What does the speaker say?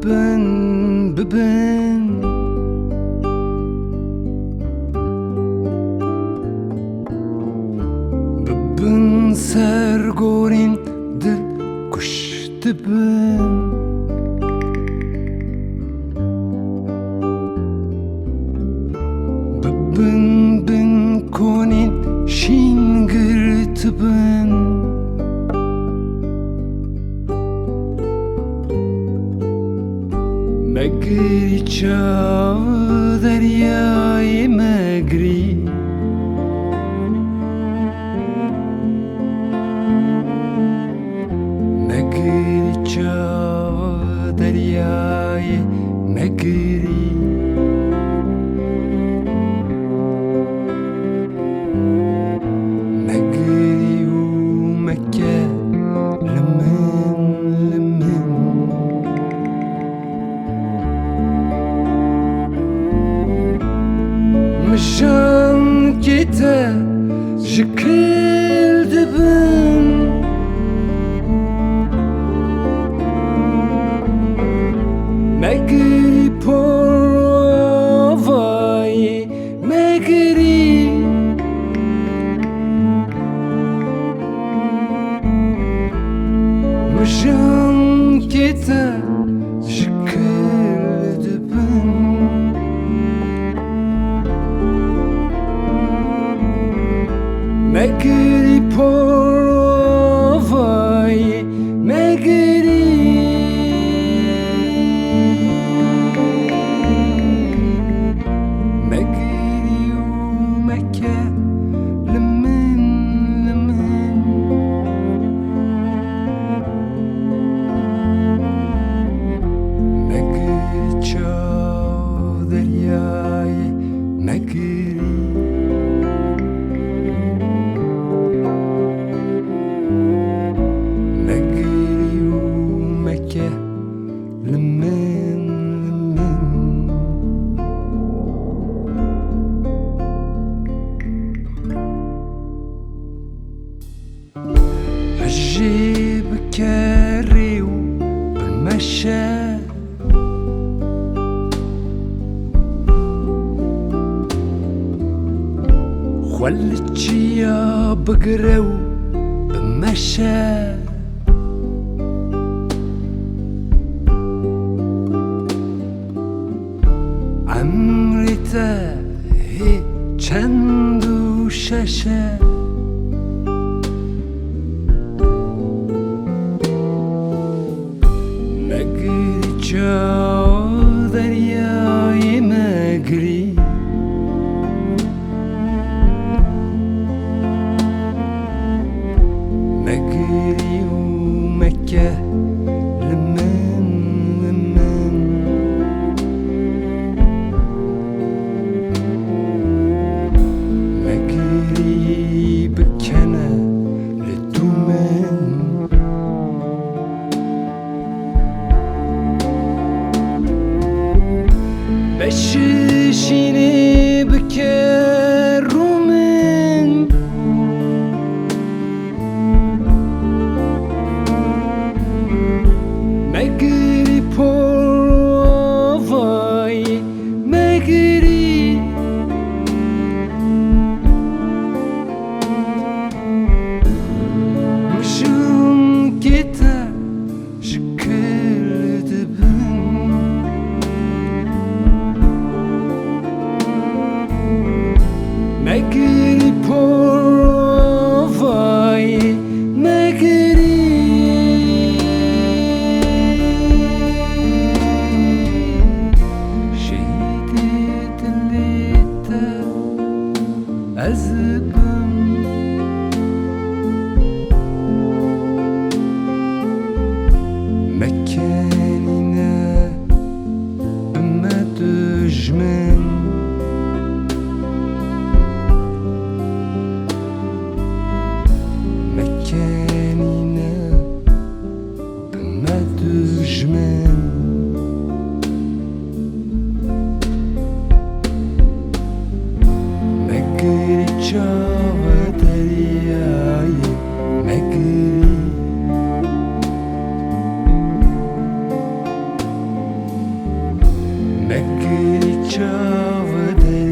bibin bibin sergorin dil kuş dibin bibin bin konin şingir tibin مگری چاو دریای مگری مگری چاو دریای مگری مگری و مکه لمن لمن مشان كيتا شكل دبن مجري بروفاي مجري مشان كيتا شكل دبن مگری پروای مگری مگری و مکه لمن لمن مگری چاو دریای مگری لمن لمن عجيب كاري وبالمشى خلتشي يا بقرو بمشى عمرته هی چند و ششه مگری چاو دریای مگری مگری و مکه لمن لمن بكنا للدومن بششيني بكرومن مجري بروفاي مجري كيتا شكل دبن नगरी चावदे